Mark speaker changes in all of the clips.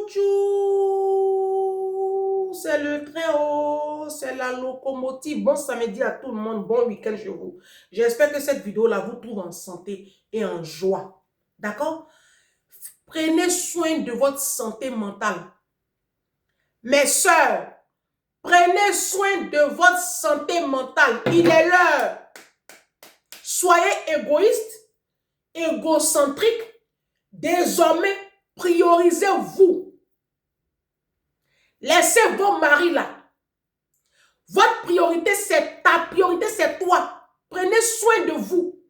Speaker 1: Tchou, c'est le train haut, c'est la locomotive. Bon samedi à tout le monde, bon week-end chez vous. J'espère que cette vidéo-là vous trouve en santé et en joie. D'accord? Prenez soin de votre santé mentale. Mes sœurs, prenez soin de votre santé mentale. Il est l'heure. Soyez égoïste, égocentrique. Désormais, priorisez-vous. Laissez vos maris là. Votre priorité, c'est ta priorité, c'est toi. Prenez soin de vous.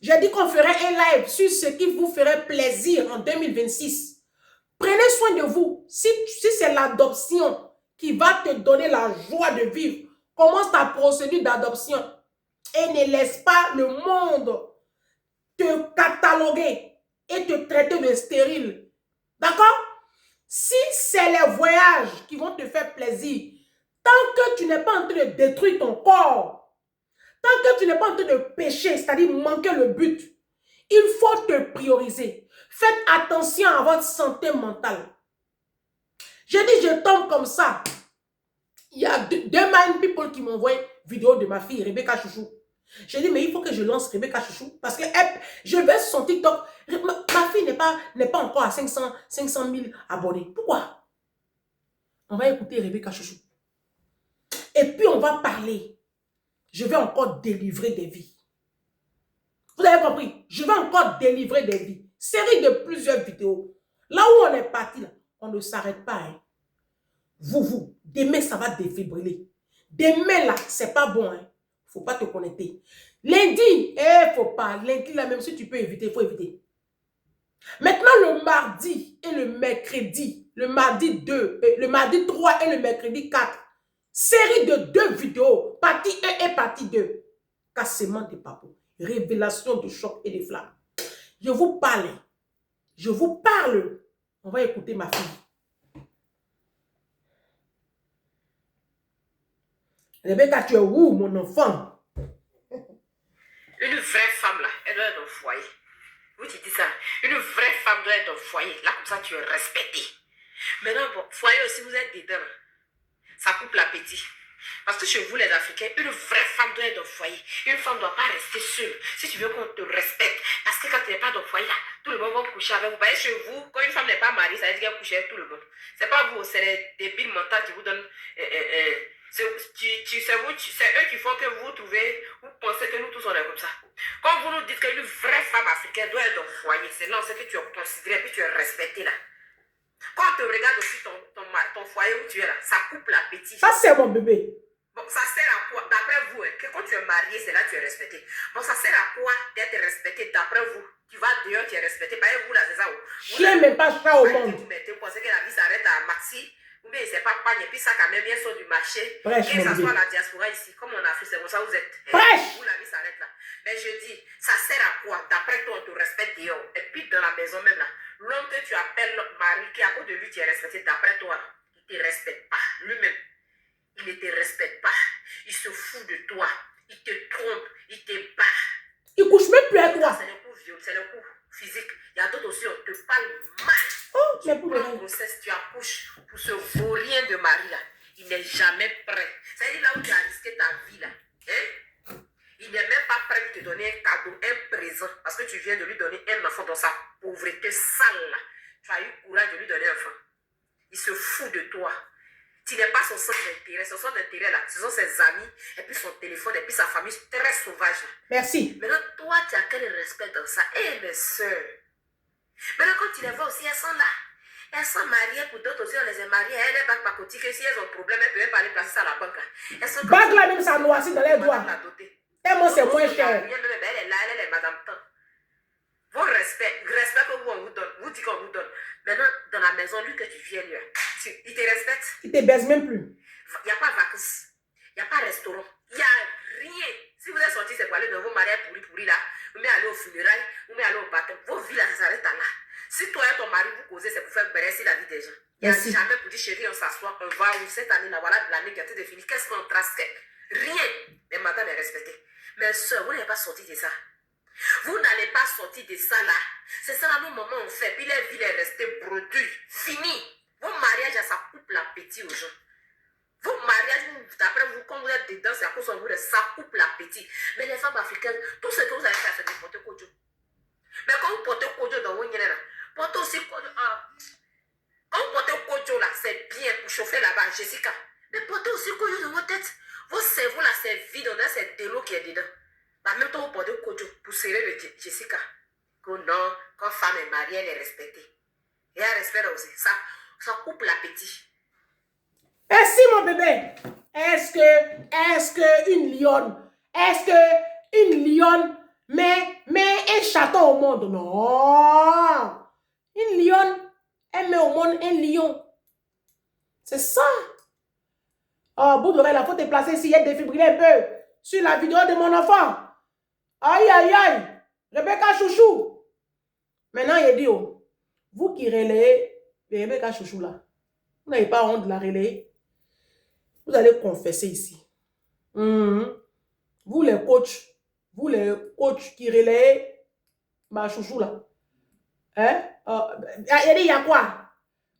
Speaker 1: J'ai dit qu'on ferait un live sur ce qui vous ferait plaisir en 2026. Prenez soin de vous. Si c'est l'adoption qui va te donner la joie de vivre, commence ta procédure d'adoption et ne laisse pas le monde te cataloguer et te traiter de stérile. D'accord? Si c'est les voyages qui vont te faire plaisir, tant que tu n'es pas en train de détruire ton corps, tant que tu n'es pas en train de pécher, c'est-à-dire manquer le but, il faut te prioriser. Faites attention à votre santé mentale. Je dis, je tombe comme ça. Il y a deux man people qui m'envoient une vidéo de ma fille, Rebecca Chouchou. J'ai dit, mais il faut que je lance Rebecca Chouchou parce que je vais sur son TikTok. Ma fille n'est pas encore à 500 000 abonnés. Pourquoi? On va écouter Rebecca Chouchou. Et puis, on va parler. Je vais encore délivrer des vies. Vous avez compris? Je vais encore délivrer des vies. Série de plusieurs vidéos. Là où on est parti, là, on ne s'arrête pas. Hein. Vous, demain, ça va défibriller. Demain, là, c'est pas bon. Hein. Faut pas te connecter. Lundi, faut pas. Lundi, là, même si tu peux éviter, il faut éviter. Maintenant, le mardi et le mercredi, le mardi 2, le mardi 3 et le mercredi 4, série de 2 vidéos, partie 1 et partie 2. Cassement des papous, révélation de choc et de flammes. Je vous parle. Je vous parle. On va écouter ma fille. Rebecca, tu es où, mon enfant?
Speaker 2: Une vraie femme, là, elle doit être au foyer. Vous tu dis ça. Une vraie femme doit être au foyer. Là, comme ça, tu es respecté. Maintenant, bon, foyer aussi, vous êtes dedans. Ça coupe l'appétit. Parce que chez vous, les Africains, une vraie femme doit être au foyer. Une femme ne doit pas rester seule. Si tu veux qu'on te respecte. Parce que quand tu n'es pas dans le foyer, là, tout le monde va coucher avec vous. Parce que chez vous, quand une femme n'est pas mariée, ça veut dire qu'elle couche avec tout le monde. C'est pas vous, c'est les débiles mentaux qui vous donnent... c'est eux qui font que vous trouvez, vous pensez que nous tous on est comme ça. Quand vous nous dites qu'une vraie femme africaine doit être dans le foyer, c'est là on sait que tu es considéré et puis tu es respecté là. Quand on te regarde aussi ton foyer où tu es là, ça coupe l'appétit.
Speaker 1: Ça c'est mon bébé.
Speaker 2: Bon, ça sert à quoi? D'après vous, que quand tu es marié, c'est là que tu es respecté. Bon, ça sert à quoi d'être respecté d'après vous? Tu vas dehors, tu es respecté. Par exemple, vous là, c'est ça.
Speaker 1: Chien mais pas chat au monde.
Speaker 2: Vous pensez que la vie s'arrête à Maxi? Ou bien c'est pas pagne, et puis ça quand même bien sur du marché.
Speaker 1: Prêche,
Speaker 2: que ça soit la diaspora ici, comme on a fait, c'est comme ça vous êtes.
Speaker 1: Prêche.
Speaker 2: Vous la vie s'arrête là. Mais je dis, ça sert à quoi? D'après toi, on te respecte dehors. Et puis dans la maison même là, l'homme que tu appelles notre mari, qui à cause de lui tu es respecté, d'après toi, il ne te respecte pas. Lui-même, il ne te respecte pas. Il se fout de toi. Il te trompe, il te bat.
Speaker 1: Il couche même plus avec toi.
Speaker 2: C'est le coup violent, c'est le coup physique. Il y a d'autres aussi, on te parle mal.
Speaker 1: Oh,
Speaker 2: tu prends grossesse, tu accouches pour ce vaurien de mari là. Il n'est jamais prêt. C'est-à-dire là où tu as risqué ta vie là. Hein? Il n'est même pas prêt de te donner un cadeau, un présent. Parce que tu viens de lui donner un enfant dans sa pauvreté sale là. Tu as eu courage de lui donner un enfant. Il se fout de toi. Tu n'es pas son centre d'intérêt. Son centre d'intérêt là, ce sont ses amis, et puis son téléphone, et puis sa famille très sauvage là.
Speaker 1: Merci.
Speaker 2: Maintenant, toi, tu as quel respect dans ça? Eh, mes soeurs. Maintenant, quand tu les vois aussi, elles sont là. Elles sont mariées pour d'autres aussi, on les a mariées. Elles les bagues pacotiques, que si elles ont un problème, elles peuvent pas aller placer ça à la banque. Elles sont
Speaker 1: bague là même, ça noircit dans les doigts. Tellement c'est moins cher.
Speaker 2: Elle est là, elle est madame temps. Vos respect que vous, on vous donne, vous dites qu'on vous donne. Maintenant, dans la maison, lui que tu viens, lui, il te respecte.
Speaker 1: Il te baise même plus.
Speaker 2: Il n'y a pas de vacances. Il n'y a pas de restaurant. Il n'y a rien. Si vous êtes sortis, c'est pour aller dans vos mariages pourris là. Vous allez au funérailles, vous allez au baptême. Vos vies là, ça s'arrête là. Si toi et ton mari vous causez, c'est pour faire baisser la vie des gens. Il n'y a jamais pour dire chérie, on s'assoit, on va où cette année là, voilà l'année qui a été finie. Qu'est-ce qu'on trace? Rien. Mais madame est respectée. Mais soeur, vous n'avez pas sorti de ça. Vous n'allez pas sortir de ça là. C'est ça là, nos moments on fait. Puis la ville est restée bredouille. Portez aussi quand vous portez Kojo là, c'est bien pour chauffer là-bas, Jessica. Mais portez aussi Kojo dans votre tête. Vos cerveaux là, c'est vide, on a c'est de l'eau qui est dedans. En même temps, vous portez Kojo pour serrer le Jessica. Que non, quand femme est mariée, elle est respectée. Et elle respecte aussi. Ça coupe l'appétit.
Speaker 1: Merci mon bébé. Est-ce que une lionne met un chaton au monde? Non. Une lionne, elle met au monde un lion. C'est ça. Oh, bout d'oreille, il faut te placer ici, il y a défibrillé un peu sur la vidéo de mon enfant. Aïe, aïe, aïe. Rebecca Chouchou. Maintenant, il dit, oh, vous qui relayez Rebecca Chouchou là, vous n'avez pas honte de la relayer. Vous allez confesser ici. Vous les coachs qui relayez ma chouchou là. Hein? Il y a quoi?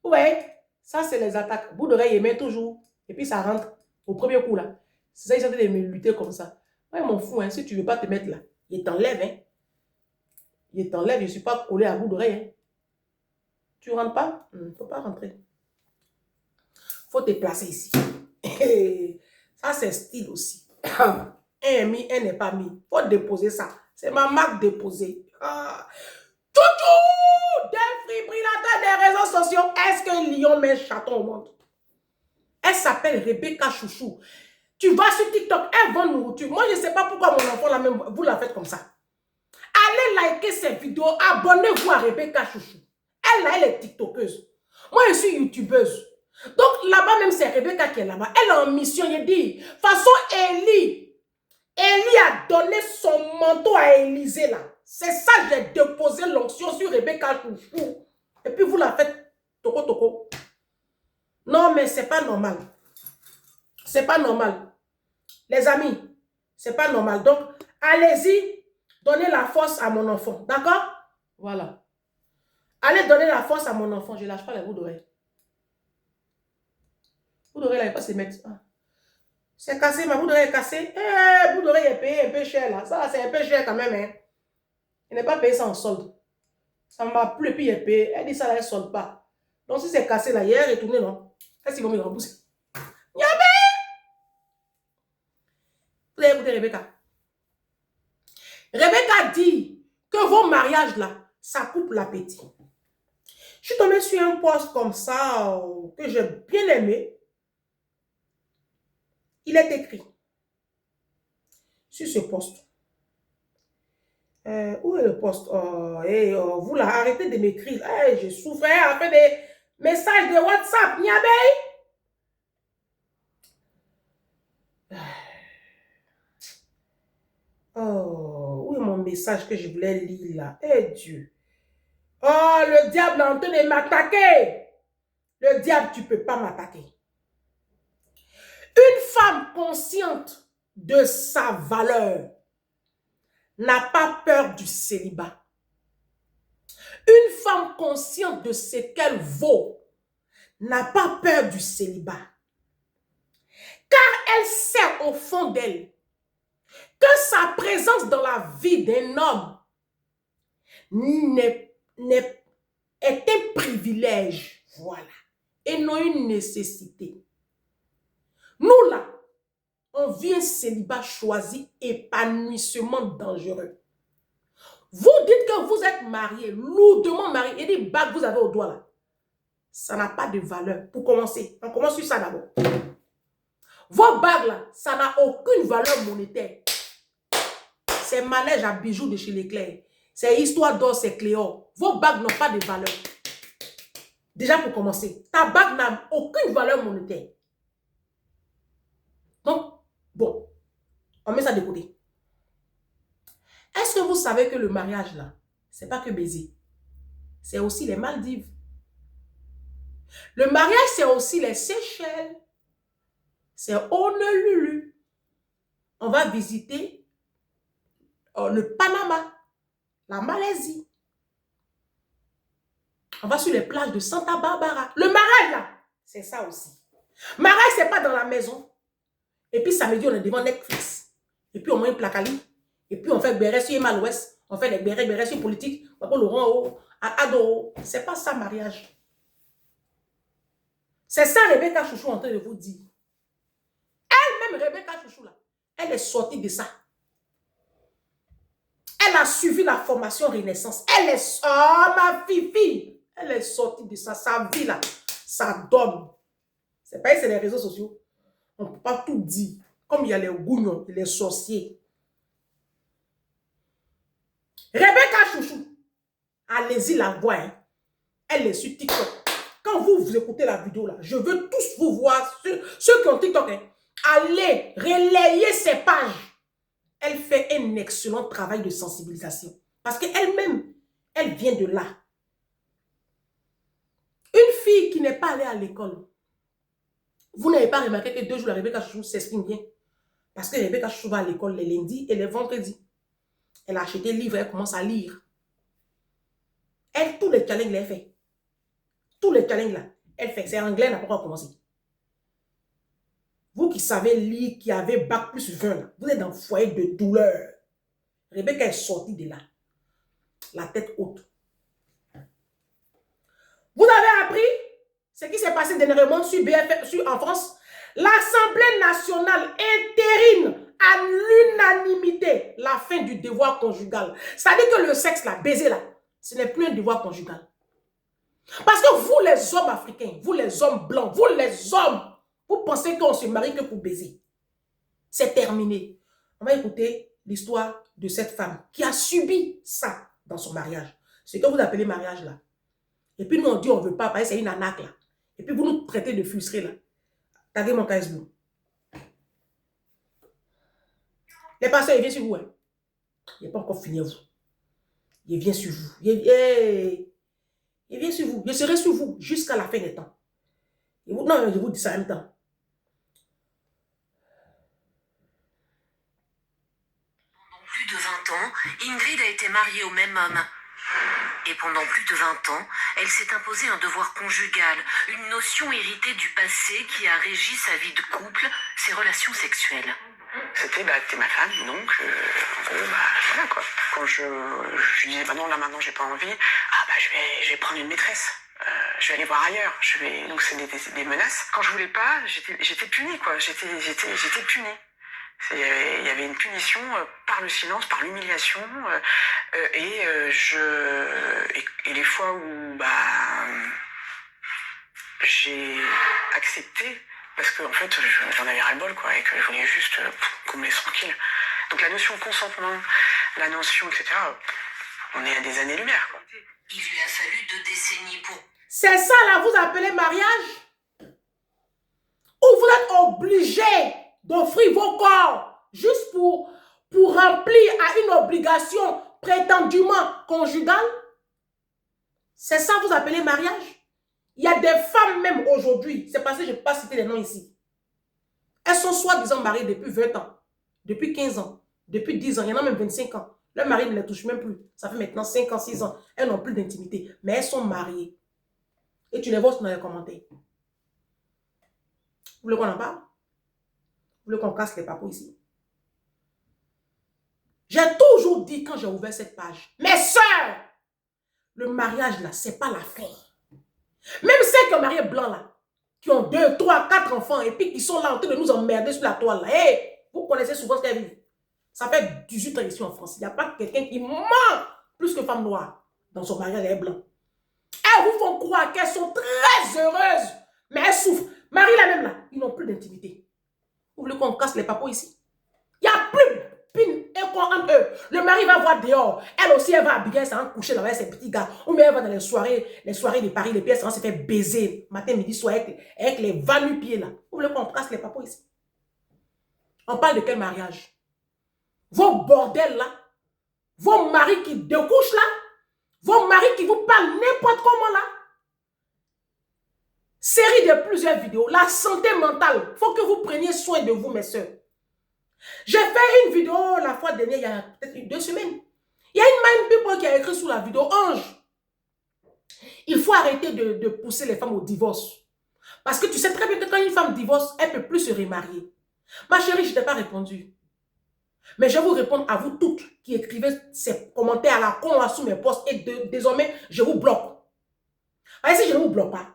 Speaker 1: Vous voyez? Ça, c'est les attaques. Bout d'oreille, il met toujours. Et puis ça rentre au premier coup là. C'est ça, ils sont en train de me lutter comme ça. Moi, je m'en fous, hein. Si tu ne veux pas te mettre là, il t'enlève, hein. Il t'enlève, je ne suis pas collé à bout d'oreille, hein. Tu ne rentres pas? Il ne faut pas rentrer. Il faut te placer ici. Ça, c'est style aussi. Un est mis, un n'est pas mis. Il faut déposer ça. C'est ma marque déposée. Toutou! Défibrillateur des réseaux sociaux. Est-ce qu'un lion met un chaton au monde? Elle s'appelle Rebecca Chouchou. Tu vas sur TikTok, elle vend nourriture. Moi, je ne sais pas pourquoi mon enfant, là même, vous la faites comme ça. Allez liker cette vidéo. Abonnez-vous à Rebecca Chouchou. Elle est TikTokeuse. Moi, je suis YouTubeuse. Donc, là-bas, même, c'est Rebecca qui est là-bas. Elle est en mission, il dit. Façon Élie a donné son manteau à Élisée, là. C'est ça, j'ai déposé l'onction sur Rebecca Chouchou. Et puis, vous la faites toko toko. Non, mais c'est pas normal. C'est pas normal. Les amis, c'est pas normal. Donc, allez-y, donnez la force à mon enfant. D'accord? Voilà. Allez donner la force à mon enfant. Je ne lâche pas les bouts d'oreille. Bout d'oreille, là, il ne va pas se mettre. Ah. C'est cassé, ma bout d'oreille est cassée. Eh, bout d'oreille est payé un peu cher, là. Ça, c'est un peu cher quand même, hein. Il n'est pas payé ça en solde. Ça ne va plus, et puis il est payé. Elle dit ça, là, elle ne solde pas. Donc, si c'est cassé, là, il est retourné, non? Qu'est-ce qu'ils vont me rembourser? Yabé! Vous avez écouté Rebecca? Rebecca dit que vos mariages, là, ça coupe l'appétit. Je suis tombée sur un post comme ça, que j'ai bien aimé. Il est écrit sur ce poste. Où est le poste? Vous là, arrêtez de m'écrire. Je souffrais après des messages de WhatsApp. Niabé. Où est mon message que je voulais lire là? Dieu. Oh, le diable est en train de m'attaquer. Le diable, tu ne peux pas m'attaquer. Une femme consciente de sa valeur n'a pas peur du célibat. Une femme consciente de ce qu'elle vaut n'a pas peur du célibat. Car elle sait au fond d'elle que sa présence dans la vie d'un homme est un privilège, voilà, et non une nécessité. Nous là, on vit un célibat choisi, épanouissement dangereux. Vous dites que vous êtes marié, lourdement marié, et des bagues que vous avez au doigt là, ça n'a pas de valeur. Pour commencer, on commence sur ça d'abord. Vos bagues là, ça n'a aucune valeur monétaire. C'est manège à bijoux de chez Leclerc. C'est histoire d'or, c'est Cléor. Vos bagues n'ont pas de valeur. Déjà pour commencer, ta bague n'a aucune valeur monétaire. Donc, bon, on met ça de côté. Est-ce que vous savez que le mariage là, c'est pas que baiser. C'est aussi les Maldives. Le mariage, c'est aussi les Seychelles. C'est Honolulu. On va visiter le Panama, la Malaisie. On va sur les plages de Santa Barbara. Le mariage là, c'est ça aussi. Mariage, c'est pas dans la maison. Et puis samedi, on est devant Netflix. Et puis on mange placali. Et puis on fait béret sur Mal Ouest. On fait des béret sur politique. Papa Laurent, Ado, c'est pas ça mariage. C'est ça Rebecca Chouchou est en train de vous dire. Elle-même, Rebecca Chouchou, là, elle est sortie de ça. Elle a suivi la formation Renaissance. Elle est... Oh, ma fifi! Elle est sortie de ça. Sa vie, là, ça donne. C'est pas c'est les réseaux sociaux. On ne peut pas tout dire. Comme il y a les gougnons et les sorciers. Rebecca Chouchou, allez-y la voir. Hein. Elle est sur TikTok. Quand vous écoutez la vidéo là, je veux tous vous voir, ceux qui ont TikTok, hein, allez relayer ses pages. Elle fait un excellent travail de sensibilisation. Parce qu'elle-même, elle vient de là. Une fille qui n'est pas allée à l'école, vous n'avez pas remarqué que 2 jours, la Rebecca Chouchou s'exprime bien. Parce que Rebecca Chouchou va à l'école les lundis et les vendredis. Elle a acheté le livre, elle commence à lire. Elle, tous les challenges, elle fait. Tous les challenges là, elle fait. C'est anglais, elle n'a pas encore commencé. Vous qui savez lire, qui avez bac plus 20, là, vous êtes dans le foyer de douleur. Rebecca est sortie de là. La tête haute. Vous avez appris ce qui s'est passé dernièrement sur BFM, en France. L'Assemblée nationale entérine à l'unanimité la fin du devoir conjugal. C'est-à-dire que le sexe, là, baiser là, ce n'est plus un devoir conjugal. Parce que vous, les hommes africains, vous, les hommes blancs, vous, les hommes, vous pensez qu'on se marie que pour baiser. C'est terminé. On va écouter l'histoire de cette femme qui a subi ça dans son mariage. Ce que vous appelez mariage là. Et puis nous on dit on ne veut pas, parce que c'est une arnaque là. Et puis vous nous traitez de frustrés là. Taguez mon Facebook. Les pasteurs, ils viennent sur vous. Hein. Il n'est pas encore fini vous. Il vient sur vous. Il vient sur vous. Je serai sur vous jusqu'à la fin des temps. Et vous, non, je vous dis ça en même temps.
Speaker 2: Pendant plus de 20 ans, Ingrid a été mariée au même homme. Et pendant plus de 20 ans, elle s'est imposée un devoir conjugal, une notion héritée du passé qui a régi sa vie de couple, ses relations sexuelles. C'était, t'es ma femme, donc, voilà quoi. Quand je disais, non, là maintenant j'ai pas envie, je vais prendre une maîtresse. Je vais aller voir ailleurs. Donc c'est des menaces. Quand je voulais pas, j'étais punie quoi. J'étais punie. Il y avait une punition par le silence, par l'humiliation, et les fois où j'ai accepté, parce que en fait j'en avais ras-le-bol quoi, et que je voulais juste qu'on me laisse tranquille. Donc la notion de consentement, la notion etc. On est à des années-lumière quoi. Il lui a fallu 2 décennies pour...
Speaker 1: C'est ça là, vous appelez mariage? Ou vous êtes obligé d'offrir vos corps juste pour remplir à une obligation prétendument conjugale? C'est ça vous appelez mariage? Il y a des femmes même aujourd'hui, c'est parce que je ne peux pas citer les noms ici. Elles sont soi-disant mariées depuis 20 ans, depuis 15 ans, depuis 10 ans, il y en a même 25 ans. Leur mari ne les touche même plus. Ça fait maintenant 5 ans, 6 ans. Elles n'ont plus d'intimité, mais elles sont mariées. Et tu les vois dans les commentaires. Vous voulez qu'on en parle? Vous voulez qu'on casse les papous ici? J'ai toujours dit quand j'ai ouvert cette page, mes soeurs, le mariage là, c'est pas la fin. Même celles qui ont marié blanc là, qui ont 2, 3, 4 enfants et puis qui sont là en train de nous emmerder sur la toile là. Hey, vous connaissez souvent ce qu'elles vivent. Ça fait 18 ans ici en France. Il n'y a pas quelqu'un qui ment plus que femme noire dans son mariage, elle est blanc. Elles vous font croire qu'elles sont très heureuses, mais elles souffrent. Marie la même là, ils n'ont plus d'intimité. Vous voulez qu'on casse les papos ici? Il n'y a plus pine et quoi entre eux. Le mari va voir dehors. Elle aussi, elle va habiller, elle s'en coucher là avec ses petits gars. Ou bien elle va dans les soirées de Paris, les pièces, elle se fait baiser matin, midi, soir avec les va-nu-pieds là. Vous voulez qu'on casse les papos ici? On parle de quel mariage? Vos bordels là, vos maris qui découchent là, vos maris qui vous parlent n'importe comment là. Série de plusieurs vidéos, la santé mentale. Il faut que vous preniez soin de vous, mes soeurs. J'ai fait une vidéo la fois dernière, il y a peut-être 2 semaines. Il y a une mind people qui a écrit sous la vidéo, Ange, il faut arrêter de pousser les femmes au divorce. Parce que tu sais très bien que quand une femme divorce, elle ne peut plus se remarier. Ma chérie, je ne t'ai pas répondu. Mais je vais vous répondre à vous toutes qui écrivez ces commentaires à la con sous mes posts et désormais, je vous bloque. Si je ne vous bloque pas,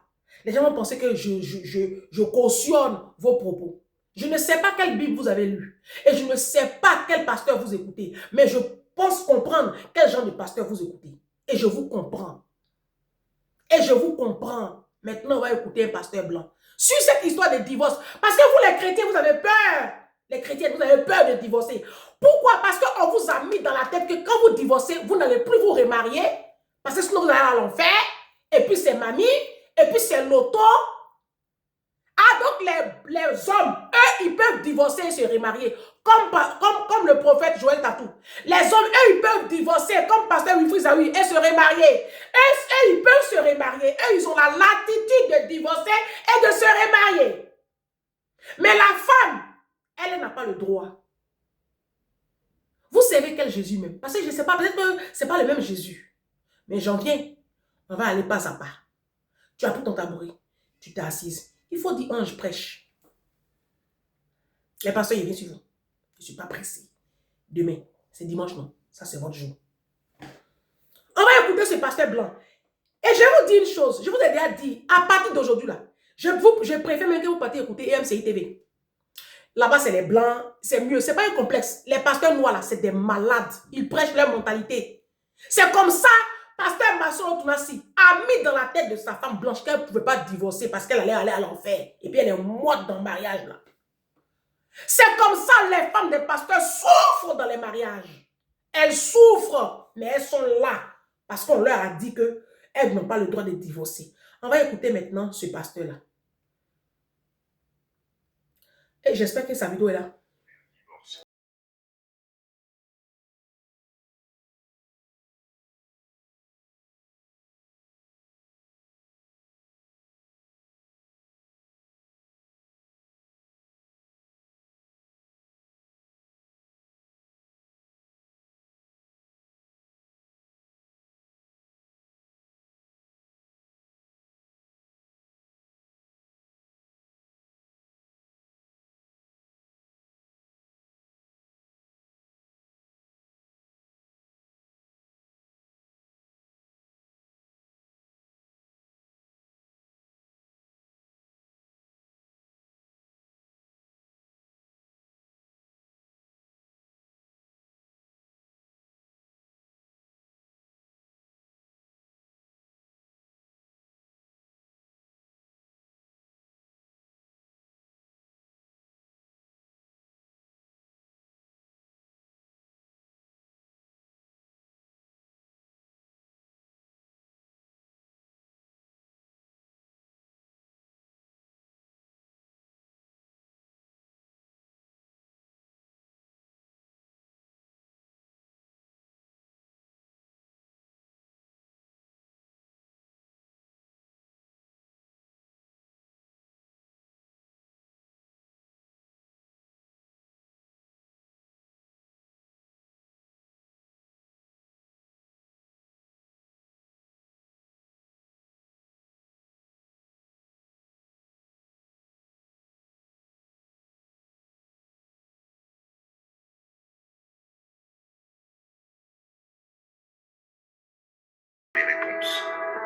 Speaker 1: les gens vont penser que je cautionne vos propos. Je ne sais pas quelle Bible vous avez lu et je ne sais pas quel pasteur vous écoutez, mais je pense comprendre quel genre de pasteur vous écoutez. Et je vous comprends. Et je vous comprends. Maintenant, on va écouter un pasteur blanc. Sur cette histoire de divorce, parce que vous les chrétiens, vous avez peur. Les chrétiens, vous avez peur de divorcer. Pourquoi? Parce qu'on vous a mis dans la tête que quand vous divorcez, vous n'allez plus vous remarier. Parce que sinon, vous allez à l'enfer. Et puis, c'est mamie. Et puis, c'est l'auto. Ah, donc les hommes, eux, ils peuvent divorcer et se remarier. Comme le prophète Joël Tatou. Les hommes, eux, ils peuvent divorcer comme pasteur Wilfried Zawi et se remarier. Eux, ils peuvent se remarier. Eux, ils ont la latitude de divorcer et de se remarier. Mais la femme, elle n'a pas le droit. Vous savez quel Jésus même? Parce que je ne sais pas, peut-être que ce n'est pas le même Jésus. Mais j'en viens. On va aller pas à pas. Tu as pris ton tabouret. Tu t'es assise. Il faut dire ange prêche. Les pasteurs, ils viennent sur vous. Je ne suis pas pressé. Demain, c'est dimanche, non? Ça, c'est votre jour. On va écouter ce pasteur blanc. Et je vais vous dire une chose. Je vous ai déjà dit, à partir d'aujourd'hui, là, je préfère même que vous partiez écouter EMCI TV. Là-bas, c'est les blancs. C'est mieux. Ce n'est pas un complexe. Les pasteurs noirs, là, c'est des malades. Ils prêchent leur mentalité. C'est comme ça. Pasteur Masson Otunasi a mis dans la tête de sa femme blanche qu'elle ne pouvait pas divorcer parce qu'elle allait aller à l'enfer. Et puis elle est morte dans le mariage là. C'est comme ça les femmes des pasteurs souffrent dans les mariages. Elles souffrent, mais elles sont là parce qu'on leur a dit qu'elles n'ont pas le droit de divorcer. On va écouter maintenant ce pasteur-là. Et j'espère que sa vidéo est là.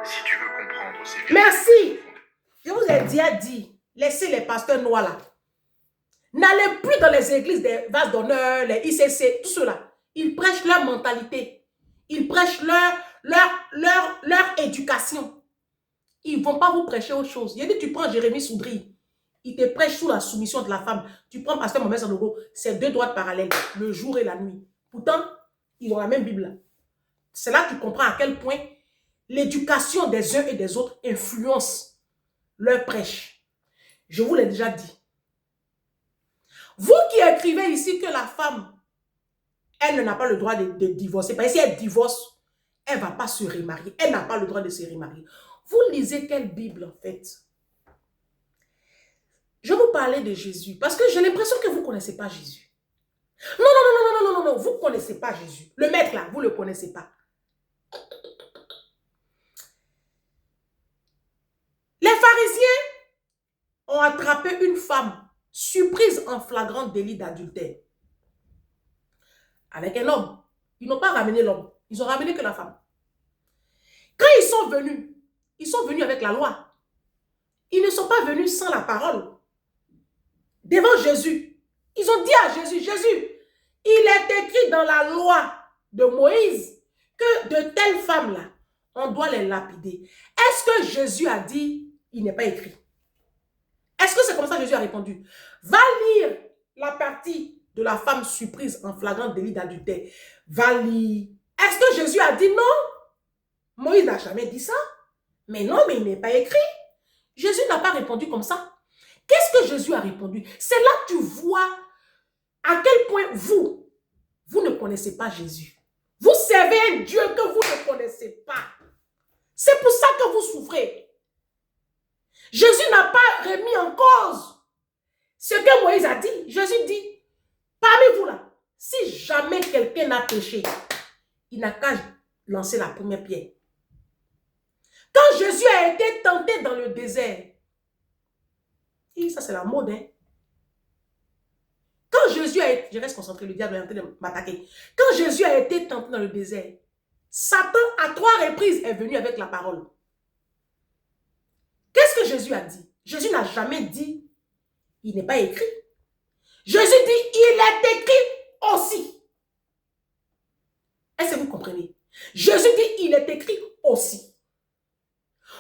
Speaker 3: Si tu veux comprendre ces
Speaker 1: Merci. Je vous ai déjà dit, laissez les pasteurs noirs là. N'allez plus dans les églises des vases d'honneur, les ICC, tout cela. Ils prêchent leur mentalité. Ils prêchent leur éducation. Ils ne vont pas vous prêcher autre chose. Il y a dit, tu prends Jérémie Soudry. Il te prêche sous la soumission de la femme. Tu prends pasteur Mohamed Sanogo. C'est deux droites parallèles, le jour et la nuit. Pourtant, ils ont la même Bible. C'est là que tu comprends à quel point l'éducation des uns et des autres influence leur prêche. Je vous l'ai déjà dit. Vous qui écrivez ici que la femme, elle n'a pas le droit de divorcer. Parce que si elle divorce, elle ne va pas se remarier. Elle n'a pas le droit de se remarier. Vous lisez quelle Bible en fait? Je vais vous parler de Jésus. Parce que j'ai l'impression que vous ne connaissez pas Jésus. Non, vous ne connaissez pas Jésus. Le maître là, vous ne le connaissez pas. Les pharisiens ont attrapé une femme surprise en flagrant délit d'adultère. avec un homme. Ils n'ont pas ramené l'homme. Ils ont ramené que la femme. Quand ils sont venus avec la loi. Ils ne sont pas venus sans la parole. Devant Jésus. Ils ont dit à Jésus, Jésus, il est écrit dans la loi de Moïse que de telles femmes-là, on doit les lapider. Est-ce que Jésus a dit, il n'est pas écrit? Est-ce que c'est comme ça que Jésus a répondu? Va lire la partie de la femme surprise en flagrant délit d'adultère. Va lire. Est-ce que Jésus a dit non? Moïse n'a jamais dit ça. Mais non, mais il n'est pas écrit. Jésus n'a pas répondu comme ça. Qu'est-ce que Jésus a répondu? C'est là que tu vois à quel point vous ne connaissez pas Jésus. Vous servez un Dieu que vous ne connaissez pas. C'est pour ça que vous souffrez. Jésus n'a pas remis en cause ce que Moïse a dit. Jésus dit, parmi vous là, si jamais quelqu'un a péché, il n'a qu'à lancer la première pierre. Quand Jésus a été tenté dans le désert, et ça c'est la mode, hein. Quand Jésus a été, je reste concentré, le diable est en train de m'attaquer. Quand Jésus a été tenté dans le désert, Satan à 3 reprises est venu avec la parole. Qu'est-ce que Jésus a dit? Jésus n'a jamais dit, il n'est pas écrit. Jésus dit, il est écrit aussi. Est-ce que vous comprenez? Jésus dit, il est écrit aussi.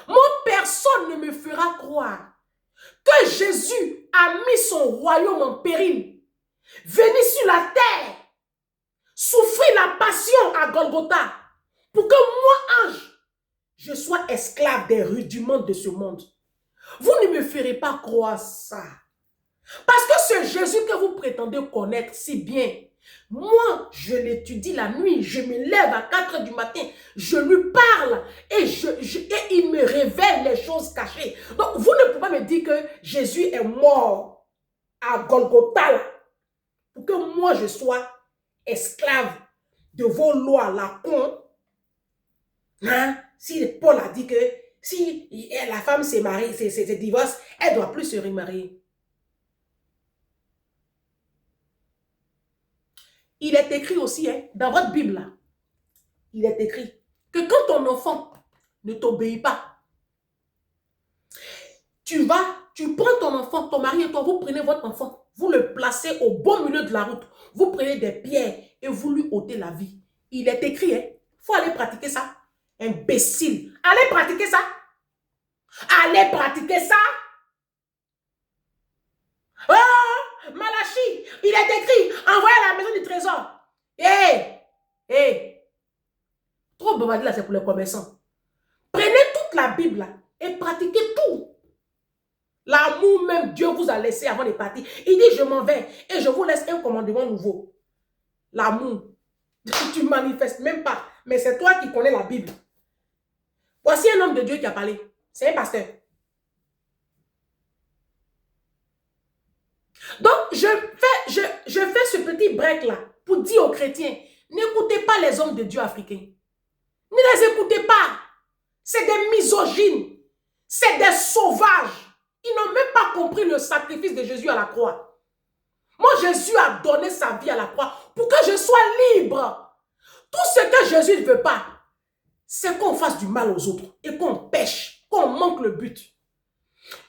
Speaker 1: Moi, personne ne me fera croire que Jésus a mis son royaume en péril. Venir sur la terre, souffrir la passion à Golgotha, pour que moi, ange, je sois esclave des rudiments de ce monde. Vous ne me ferez pas croire ça. Parce que ce Jésus que vous prétendez connaître si bien, moi, je l'étudie la nuit, je me lève à 4 heures du matin, je lui parle et il me révèle les choses cachées. Donc, vous ne pouvez pas me dire que Jésus est mort à Golgotha, là, pour que moi, je sois esclave de vos lois, la con. Hein? Si Paul a dit que si la femme s'est mariée, c'est divorce, elle ne doit plus se remarier. Il est écrit aussi, hein, dans votre Bible, là, il est écrit que quand ton enfant ne t'obéit pas, tu prends ton enfant, ton mari et toi, vous prenez votre enfant, vous le placez au bon milieu de la route, vous prenez des pierres et vous lui ôtez la vie. Il est écrit, hein, il faut aller pratiquer ça. Imbécile, allez pratiquer ça. Allez pratiquer ça. Oh, Malachi, il est écrit, envoyez à la maison du trésor. Trop bavardé là, c'est pour les commerçants. Prenez toute la Bible là et pratiquez tout. L'amour même, Dieu vous a laissé avant de partir. Il dit, je m'en vais et je vous laisse un commandement nouveau. L'amour, tu ne manifestes même pas, mais c'est toi qui connais la Bible. Voici un homme de Dieu qui a parlé. C'est un pasteur. Donc, je fais ce petit break-là pour dire aux chrétiens, n'écoutez pas les hommes de Dieu africains. Ne les écoutez pas. C'est des misogynes. C'est des sauvages. Ils n'ont même pas compris le sacrifice de Jésus à la croix. Moi, Jésus a donné sa vie à la croix pour que je sois libre. Tout ce que Jésus ne veut pas, c'est qu'on fasse du mal aux autres et qu'on pêche, qu'on manque le but.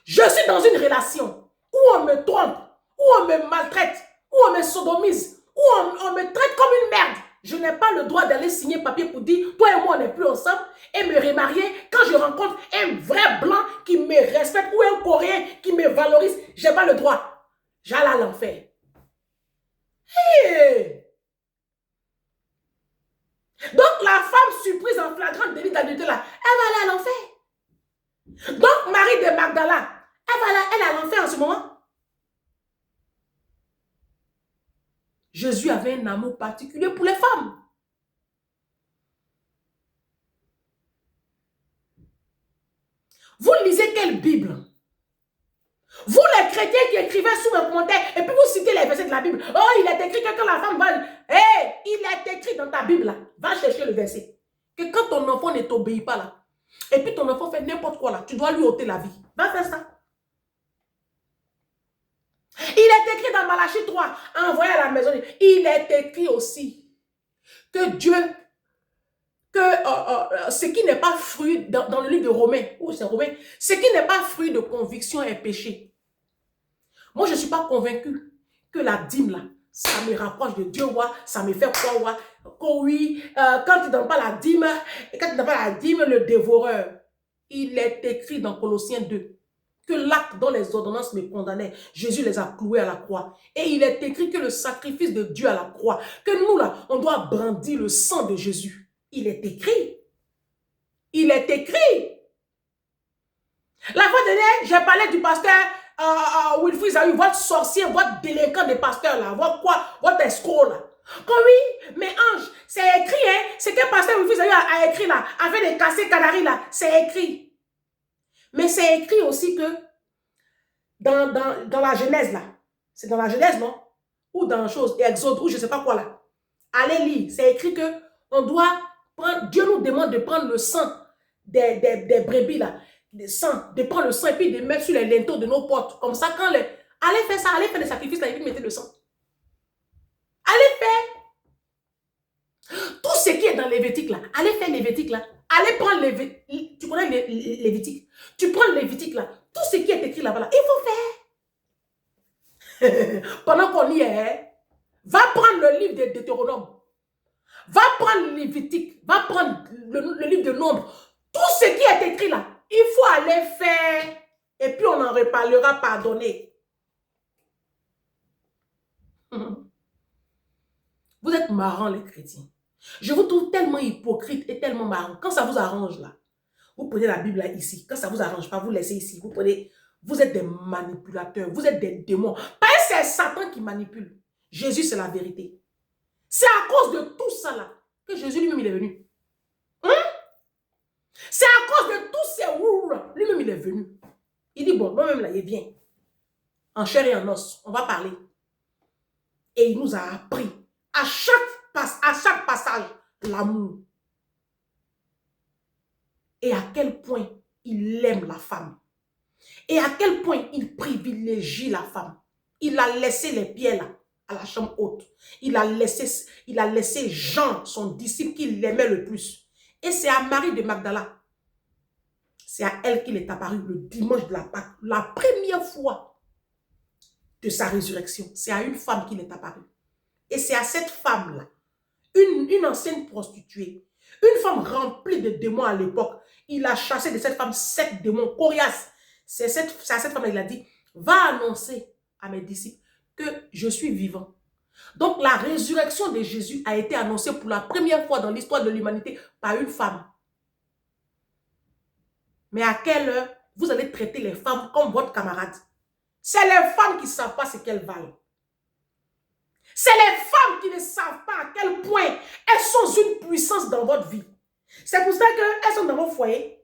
Speaker 1: Je suis dans une relation où on me trompe, où on me maltraite, où on me sodomise, où on me traite comme une merde. Je n'ai pas le droit d'aller signer papier pour dire, toi et moi, on n'est plus ensemble, et me remarier quand je rencontre un vrai blanc qui me respecte ou un Coréen qui me valorise. Je n'ai pas le droit. J'allais à l'enfer. Hey! Donc, la femme surprise en flagrant délit d'adultère là, elle va aller à l'enfer. Donc, Marie de Magdala, elle est à l'enfer en ce moment. Jésus avait un amour particulier pour les femmes. Vous lisez quelle Bible? Vous, les chrétiens qui écrivez sous mes commentaires, et puis vous citez les versets de la Bible. Oh, il est écrit que quand la femme va... Hey, il est écrit dans ta Bible là. Va chercher le verset. Que quand ton enfant ne t'obéit pas là, et puis ton enfant fait n'importe quoi là, tu dois lui ôter la vie. Va faire ça. Il est écrit dans Malachie 3, envoyé à la maison. Il est écrit aussi que Dieu, ce qui n'est pas fruit, dans le livre de Romains, ou c'est Romains, ce qui n'est pas fruit de conviction est péché. Moi, je ne suis pas convaincue que la dîme, là, ça me rapproche de Dieu, ouais, ça me fait quoi, ouais, que oui, quand tu ne donnes pas la dîme, le dévoreur, il est écrit dans Colossiens 2, que l'acte dont les ordonnances me condamnaient, Jésus les a cloués à la croix. Et il est écrit que le sacrifice de Dieu à la croix, que nous, là, on doit brandir le sang de Jésus. Il est écrit. Il est écrit. La fois dernière, j'ai parlé du pasteur Wilfried Zayu, votre sorcier, votre délinquant de pasteur là, votre escroc là. Comme oui, mais Ange, c'est écrit, hein, c'est que pasteur Wilfried Zayu a écrit là, avec des cassés canaries là, c'est écrit. Mais c'est écrit aussi que dans la Genèse là, c'est dans la Genèse non? Ou dans chose, Exode, ou je ne sais pas quoi là. Allez lire, c'est écrit que on doit prendre, Dieu nous demande de prendre le sang des brebis là, de prendre le sang et puis de mettre sur les linteaux de nos portes. Comme ça, quand les... Allez faire ça, allez faire des sacrifices là et puis mettez le sang. Allez faire tout ce qui est dans Lévitique là. Allez faire Lévitique là. Allez prendre Lévitique. Tu connais Lévitique? Tu prends Lévitique là. Tout ce qui est écrit là-bas, là, il faut faire. Pendant qu'on y est, va prendre le livre de Deutéronome. Va prendre Lévitique. Va prendre le livre de Nombre. Tout ce qui est écrit là. Il faut aller faire et puis on en reparlera, pardonner. Vous êtes marrants les chrétiens. Je vous trouve tellement hypocrite et tellement marrant. Quand ça vous arrange là, vous prenez la Bible là ici. Quand ça vous arrange pas, vous laissez ici. Vous êtes des manipulateurs, vous êtes des démons. Parce que c'est Satan qui manipule. Jésus c'est la vérité. C'est à cause de tout ça là que Jésus lui-même il est venu. C'est à cause de tous ces roues, lui-même il est venu. Il dit, bon, moi-même là, il vient. En chair et en os, on va parler. Et il nous a appris à chaque passage l'amour. Et à quel point il aime la femme. Et à quel point il privilégie la femme. Il a laissé les pieds là, à la chambre haute. Il a laissé Jean, son disciple, qui l'aimait le plus. Et c'est à Marie de Magdala. C'est à elle qu'il est apparu le dimanche de la Pâque. La première fois de sa résurrection. C'est à une femme qu'il est apparu. Et c'est à cette femme-là, une ancienne prostituée, une femme remplie de démons à l'époque. Il a chassé de cette femme 7 démons coriaces. C'est à cette femme-là qu'il a dit, va annoncer à mes disciples que je suis vivant. Donc la résurrection de Jésus a été annoncée pour la première fois dans l'histoire de l'humanité par une femme. Mais à quelle heure vous allez traiter les femmes comme votre camarade? C'est les femmes qui ne savent pas ce qu'elles valent. C'est les femmes qui ne savent pas à quel point elles sont une puissance dans votre vie. C'est pour ça qu'elles sont dans vos foyers.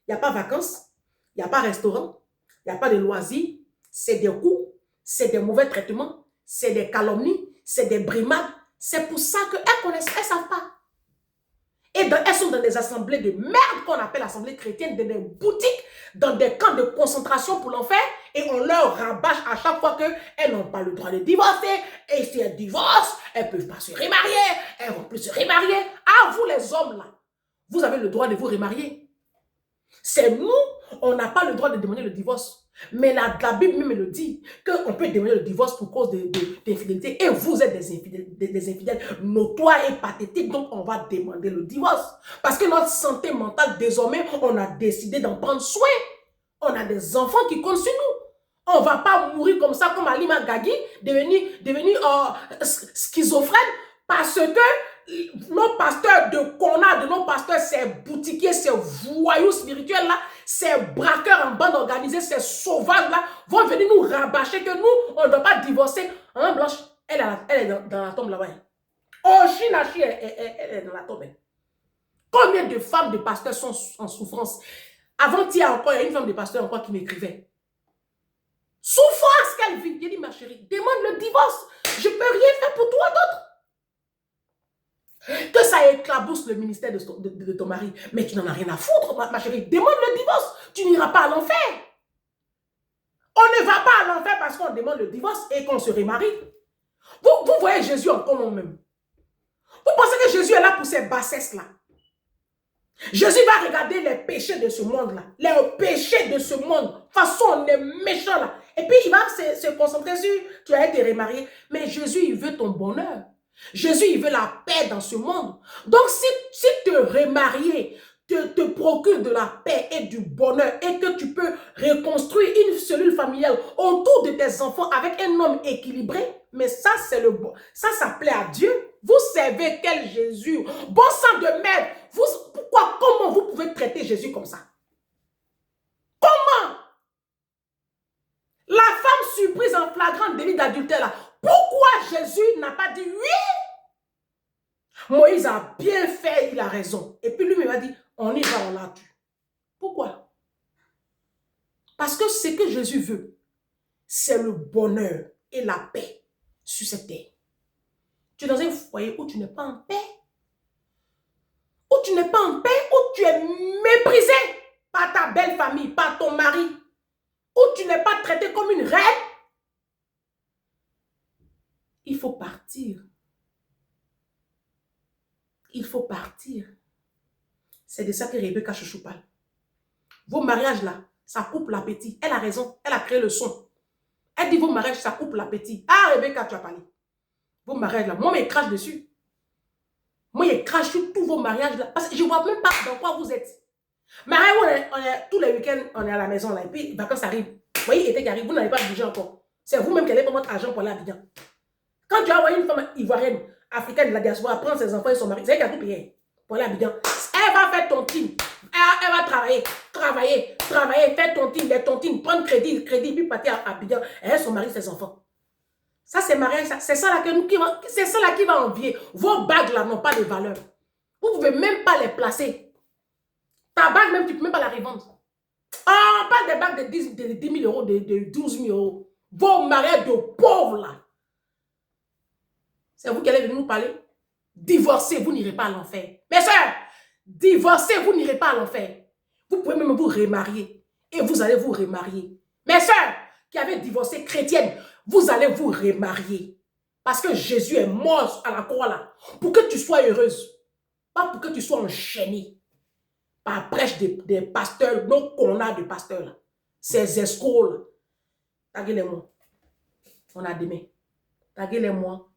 Speaker 1: Il n'y a pas vacances, il n'y a pas restaurant, il n'y a pas de loisirs. C'est des coups, c'est des mauvais traitements, c'est des calomnies, c'est des brimades. C'est pour ça qu'elles connaissent, elles ne savent pas. Et elles sont dans des assemblées de merde qu'on appelle assemblées chrétiennes, dans des boutiques, dans des camps de concentration pour l'enfer. Et on leur rabâche à chaque fois qu'elles n'ont pas le droit de divorcer. Et si elles divorcent, elles ne peuvent pas se remarier. Elles ne vont plus se remarier. Ah, vous les hommes là, vous avez le droit de vous remarier. C'est nous, on n'a pas le droit de demander le divorce. Mais la Bible même le dit, qu'on peut demander le divorce pour cause d'infidélité. Et vous êtes des infidèles notoires et pathétiques, donc on va demander le divorce. Parce que notre santé mentale, désormais, on a décidé d'en prendre soin. On a des enfants qui comptent sur nous. On ne va pas mourir comme ça, comme Alima Gagui, devenir schizophrène, parce que nos pasteurs de nos pasteurs, ces boutiquiers, ces voyous spirituels là, ces braqueurs en bande organisée, ces sauvages là, vont venir nous rabâcher que nous, on ne doit pas divorcer. Hein, Blanche, elle est dans la tombe là-bas. Oh, Chinachi, elle est dans la tombe. Combien de femmes de pasteurs sont en souffrance? Avant-hier encore, il y a une femme de pasteur encore qui m'écrivait. Souffrance qu'elle vit. J'ai dit, ma chérie, demande le divorce. Je ne peux rien faire pour toi d'autre. Que ça éclabousse le ministère de ton mari. Mais tu n'en as rien à foutre, ma chérie. Demande le divorce. Tu n'iras pas à l'enfer. On ne va pas à l'enfer parce qu'on demande le divorce et qu'on se remarie. Vous voyez Jésus en comment même. Vous pensez que Jésus est là pour ces bassesses-là? Jésus va regarder les péchés de ce monde-là. Les péchés de ce monde. De toute façon, on est méchants là. Et puis, il va se concentrer sur tu as été remarié. Mais Jésus, il veut ton bonheur. Jésus, il veut la paix dans ce monde. Donc, si te remarier te procure de la paix et du bonheur et que tu peux reconstruire une cellule familiale autour de tes enfants avec un homme équilibré, mais ça, c'est le bon. Ça plaît à Dieu. Vous servez quel Jésus? Bon sang de merde. Comment vous pouvez traiter Jésus comme ça? Comment? La femme surprise en flagrant délit d'adultère là. Pourquoi Jésus n'a pas dit oui? Moïse a bien fait, il a raison. Et puis lui m'a dit, on y va, on l'a tue. Pourquoi? Parce que ce que Jésus veut, c'est le bonheur et la paix sur cette terre. Tu es dans un foyer où tu n'es pas en paix. Où tu n'es pas en paix, où tu es méprisé par ta belle famille, par ton mari. Où tu n'es pas traité comme une reine. Il faut partir. Il faut partir. C'est de ça que Rebecca Chouchou parle. Vos mariages là, ça coupe l'appétit. Elle a raison, elle a créé le son. Elle dit vos mariages, ça coupe l'appétit. Ah Rebecca, tu as parlé. Vos mariages là, moi je crache dessus. Moi je crache sur tous vos mariages là. Parce que je ne vois même pas dans quoi vous êtes. Mariage, tous les week-ends, on est à la maison là. Et puis les vacances arrivent. Vous voyez, été qui arrive, vous n'avez pas d'argent encore. C'est vous-même qui allez prendre votre argent pour aller à Abidjan. Quand tu as envoyé une femme ivoirienne, africaine de la diaspora, prendre ses enfants et son mari, c'est elle qui a tout payé pour aller à Abidjan. Elle va faire tontine. Elle va travailler, faire tontine, les tontines, prendre crédit, puis partir à Abidjan. Elle, son mari, ses enfants. Ça, c'est mariage. C'est ça là qui va envier. Vos bagues là n'ont pas de valeur. Vous ne pouvez même pas les placer. Ta bague même, tu ne peux même pas la revendre. On parle des bagues de 10 000 euros, de 12 000 euros. Vos mariages de pauvres là. C'est vous qui allez venir nous parler. Divorcez, vous n'irez pas à l'enfer. Mes soeurs, divorcez, vous n'irez pas à l'enfer. Vous pouvez même vous remarier. Et vous allez vous remarier. Mes soeurs, qui avez divorcé chrétienne, vous allez vous remarier. Parce que Jésus est mort à la croix là. Pour que tu sois heureuse. Pas pour que tu sois enchaînée. Par prêche des pasteurs, non qu'on a de pasteurs là. Ces escrocs là. Taguez-les-moi. On a demain. Taguez-les-moi.